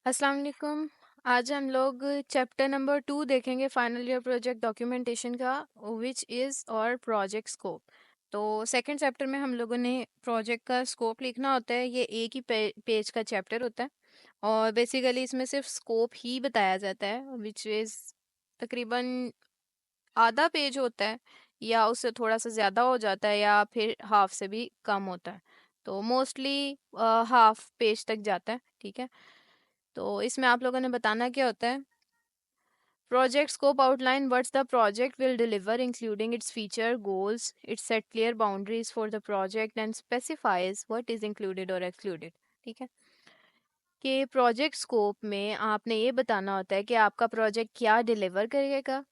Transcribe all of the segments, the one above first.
अस्सलाम वालेकुम। आज हम लोग चैप्टर नंबर 2 देखेंगे फाइनल ईयर प्रोजेक्ट डॉक्यूमेंटेशन का, विच इज़ और प्रोजेक्ट स्कोप। तो सेकंड चैप्टर में हम लोगों ने प्रोजेक्ट का स्कोप लिखना होता है। ये एक ही पेज का चैप्टर होता है और बेसिकली इसमें सिर्फ स्कोप ही बताया जाता है, विच इज़ तकरीबन आधा पेज होता है या उससे थोड़ा सा ज़्यादा हो जाता है या फिर हाफ से भी कम होता है। तो मोस्टली हाफ पेज तक जाता है, ठीक है। तो इसमें आप लोगों ने बताना क्या होता है। Project scope outline what's the project will deliver including its feature goals, it's set clear boundaries for the project and specifies what is included और एक्सक्लूडेड। ठीक है, कि प्रोजेक्ट स्कोप में आपने ये बताना होता है कि आपका प्रोजेक्ट क्या डिलीवर करेगा,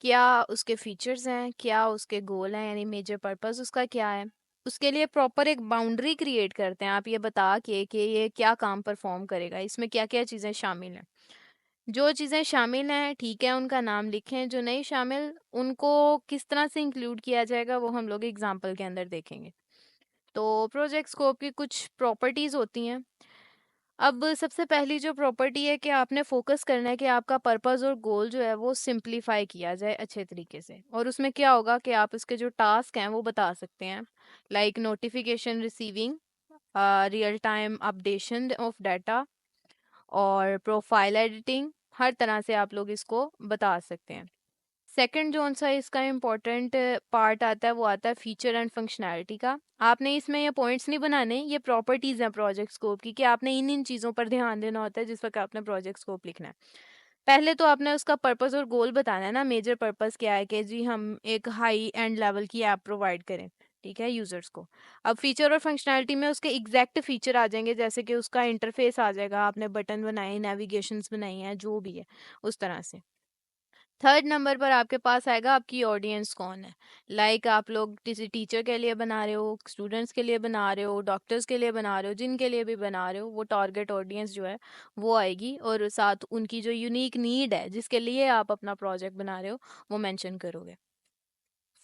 क्या उसके फीचर्स हैं, क्या उसके गोल हैं, यानी मेजर पर्पस उसका क्या है। उसके लिए प्रॉपर एक बाउंड्री क्रिएट करते हैं आप ये बता के कि ये क्या काम परफॉर्म करेगा, इसमें क्या क्या चीज़ें शामिल हैं। जो चीज़ें शामिल हैं ठीक है उनका नाम लिखें, जो नहीं शामिल उनको किस तरह से इंक्लूड किया जाएगा वो हम लोग एग्जाम्पल के अंदर देखेंगे। तो प्रोजेक्ट स्कोप की कुछ प्रॉपर्टीज़ होती हैं। अब सबसे पहली जो प्रॉपर्टी है कि आपने फोकस करना है कि आपका पर्पस और गोल जो है वो सिंप्लीफाई किया जाए अच्छे तरीके से, और उसमें क्या होगा कि आप इसके जो टास्क हैं वो बता सकते हैं, like notification receiving, real time updation of data और प्रोफाइल एडिटिंग। हर तरह से आप लोग इसको बता सकते हैं। सेकंड जो सा इसका इम्पोर्टेंट पार्ट आता है वो आता है फीचर एंड फंक्शनैलिटी का। आपने इसमें ये पॉइंट्स नहीं बनाने, ये प्रॉपर्टीज हैं प्रोजेक्ट स्कोप की, कि आपने इन इन चीज़ों पर ध्यान देना होता है जिस वक्त आपने प्रोजेक्ट स्कोप लिखना है। पहले तो आपने उसका पर्पस और गोल बताना है ना। मेजर पर्पस क्या है कि जी हम एक हाई एंड लेवल की ऐप प्रोवाइड करें, ठीक है, यूजर्स को। अब फीचर और फंक्शनैलिटी में उसके एग्जैक्ट फीचर आ जाएंगे, जैसे कि उसका इंटरफेस आ जाएगा, आपने बटन बनाए, नेविगेशंस बनाई हैं, जो भी है उस तरह से। थर्ड नंबर पर आपके पास आएगा आपकी ऑडियंस कौन है। लाइक आप लोग किसी टीचर के लिए बना रहे हो, स्टूडेंट्स के लिए बना रहे हो, डॉक्टर्स के लिए बना रहे हो, जिनके लिए भी बना रहे हो, वो टारगेट ऑडियंस जो है वो आएगी, और साथ उनकी जो यूनिक नीड है जिसके लिए आप अपना प्रोजेक्ट बना रहे हो वो मेंशन करोगे।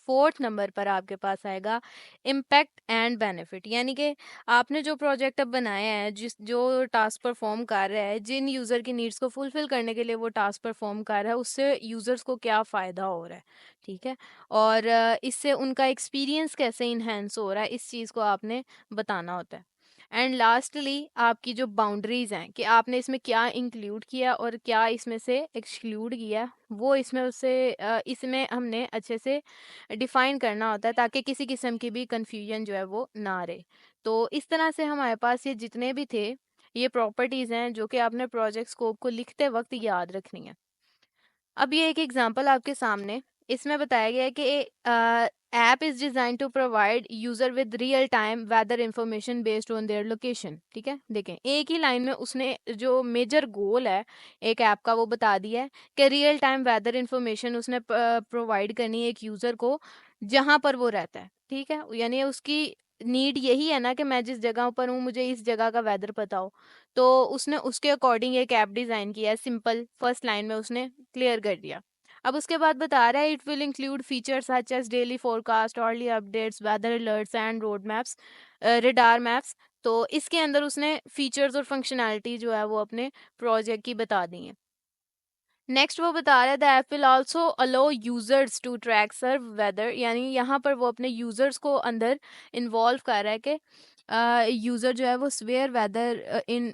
फोर्थ नंबर पर आपके पास आएगा इम्पैक्ट एंड बेनिफिट, यानी कि आपने जो प्रोजेक्ट अब बनाया है, जिस जो टास्क परफॉर्म कर रहा है, जिन यूज़र की नीड्स को फुलफिल करने के लिए वो टास्क परफॉर्म कर रहा है, उससे यूज़र्स को क्या फ़ायदा हो रहा है, ठीक है। और इससे उनका एक्सपीरियंस कैसे इन्हेंस हो रहा है, इस चीज़ को आपने बताना होता है। एंड लास्टली आपकी जो बाउंड्रीज हैं कि आपने इसमें क्या इंक्लूड किया और क्या इसमें से एक्सक्लूड किया, वो इसमें उससे इसमें हमने अच्छे से डिफाइन करना होता है, ताकि किसी किस्म की भी कंफ्यूजन जो है वो ना रहे। तो इस तरह से हमारे पास ये जितने भी थे, ये प्रॉपर्टीज़ हैं जो कि आपने प्रोजेक्ट स्कोप को लिखते वक्त याद रखनी है। अब ये एक एग्जांपल आपके सामने, इसमें बताया गया है कि app is design to provide user with real time weather information based on their location. ठीक है, देखें एक ही लाइन में उसने जो मेजर गोल है एक ऐप का वो बता दिया है कि रियल टाइम वेदर इंफॉर्मेशन उसने प्रोवाइड करनी है एक यूजर को जहां पर वो रहता है। ठीक है, यानी उसकी नीड यही है ना कि मैं जिस जगह पर हूँ मुझे इस जगह का वेदर पता हो। तो उसने उसके अकॉर्डिंग एक ऐप डिज़ाइन किया है, सिंपल फर्स्ट लाइन में उसने क्लियर कर दिया। अब उसके बाद बता रहा है it will include features such as daily forecast, early updates, weather alerts and road maps, radar maps. तो इसके अंदर उसने फीचर्स और फंक्शनैलिटी जो है वो अपने प्रोजेक्ट की बता दी है। नेक्स्ट वो बता रहा है the app will also allow users to track severe weather, यानी यहाँ पर वो अपने यूजर्स को अंदर इन्वॉल्व कर रहा है कि यूजर जो है वो स्वेयर वेदर इन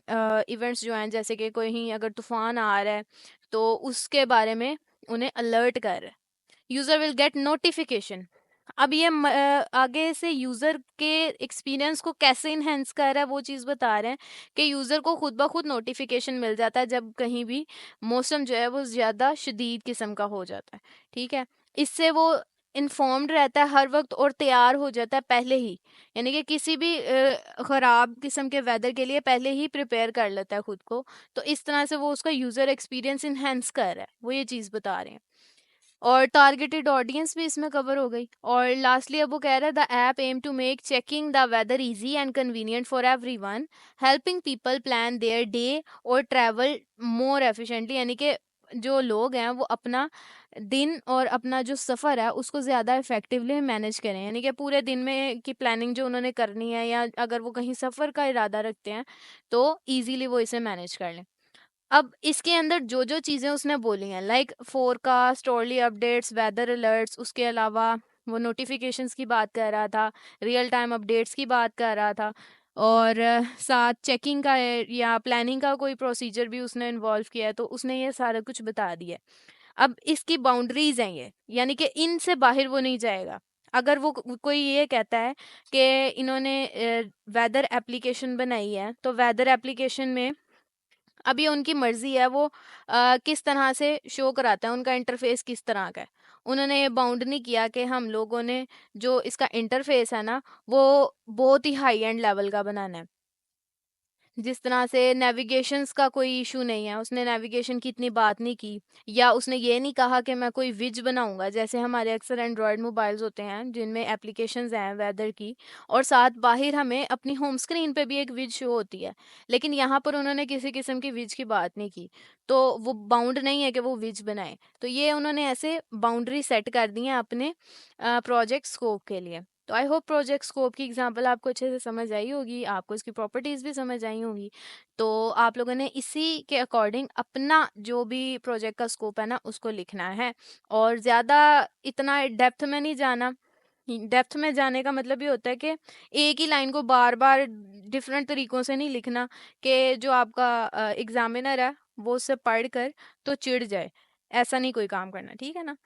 इवेंट्स जो हैं, जैसे कि कहीं अगर तूफान आ रहा है तो उसके बारे में उन्हें अलर्ट कर रहा है। User will get notification. अब ये आगे से यूजर के एक्सपीरियंस को कैसे इनहेंस कर रहा है वो चीज़ बता रहे हैं कि यूजर को खुद ब खुद नोटिफिकेशन मिल जाता है जब कहीं भी मौसम जो है वो ज़्यादा शदीद किस्म का हो जाता है। ठीक है, इससे वो इन्फॉर्म्ड रहता है हर वक्त और तैयार हो जाता है पहले ही, यानी कि किसी भी ख़राब किस्म के वेदर के लिए पहले ही प्रिपेयर कर लेता है खुद को। तो इस तरह से वो उसका यूज़र एक्सपीरियंस इन्हेंस कर रहा है, वो ये चीज़ बता रहे हैं। और टारगेटेड ऑडियंस भी इसमें कवर हो गई। और लास्टली अब वो कह रहा है the app aims to make checking the weather easy and convenient for everyone, helping people plan their day और ट्रैवल मोर एफिशिएंटली, यानी कि जो लोग हैं वो अपना दिन और अपना जो सफ़र है उसको ज़्यादा इफेक्टिवली मैनेज करें, यानी कि पूरे दिन में की प्लानिंग जो उन्होंने करनी है या अगर वो कहीं सफ़र का इरादा रखते हैं तो ईजीली वो इसे मैनेज कर लें। अब इसके अंदर जो जो चीज़ें उसने बोली हैं, like forecast, early updates, weather alerts, उसके अलावा वो नोटिफिकेशंस की बात कर रहा था, रियल टाइम अपडेट्स की बात कर रहा था, और साथ चेकिंग का या प्लानिंग का कोई प्रोसीजर भी उसने इन्वॉल्व किया है, तो उसने ये सारा कुछ बता दिया है। अब इसकी बाउंड्रीज हैं ये, यानी कि इनसे बाहर वो नहीं जाएगा। अगर वो कोई ये कहता है कि इन्होंने वेदर एप्लीकेशन बनाई है, तो वेदर एप्लीकेशन में अब ये उनकी मर्जी है, वो किस तरह से शो कराता है, उनका इंटरफेस किस तरह का है। उन्होंने ये बाउंड नहीं किया कि हम लोगों ने जो इसका इंटरफेस है ना, वो बहुत ही हाई एंड लेवल का बनाना है। जिस तरह से नेविगेशंस का कोई इशू नहीं है, उसने नेविगेशन की इतनी बात नहीं की, या उसने ये नहीं कहा कि मैं कोई विज बनाऊंगा, जैसे हमारे अक्सर एंड्रॉयड मोबाइल्स होते हैं जिनमें एप्लीकेशंस हैं वेदर की, और साथ बाहर हमें अपनी होम स्क्रीन पे भी एक विज शो होती है। लेकिन यहाँ पर उन्होंने किसी किस्म की विज की बात नहीं की, तो वो बाउंड नहीं है कि वो विज बनाए। तो ये उन्होंने ऐसे बाउंड्री सेट कर दी है अपने प्रोजेक्ट स्कोप के लिए। तो आई होप प्रोजेक्ट स्कोप की एग्जांपल आपको अच्छे से समझ आई होगी, आपको इसकी प्रॉपर्टीज भी समझ आई होंगी। तो आप लोगों ने इसी के अकॉर्डिंग अपना जो भी प्रोजेक्ट का स्कोप है ना, उसको लिखना है, और ज़्यादा इतना डेप्थ में नहीं जाना। डेप्थ में जाने का मतलब ये होता है कि एक ही लाइन को बार बार डिफरेंट तरीकों से नहीं लिखना, कि जो आपका एग्जामिनर है वो उससे पढ़ कर तो चिढ़ जाए। ऐसा नहीं कोई काम करना, ठीक है ना।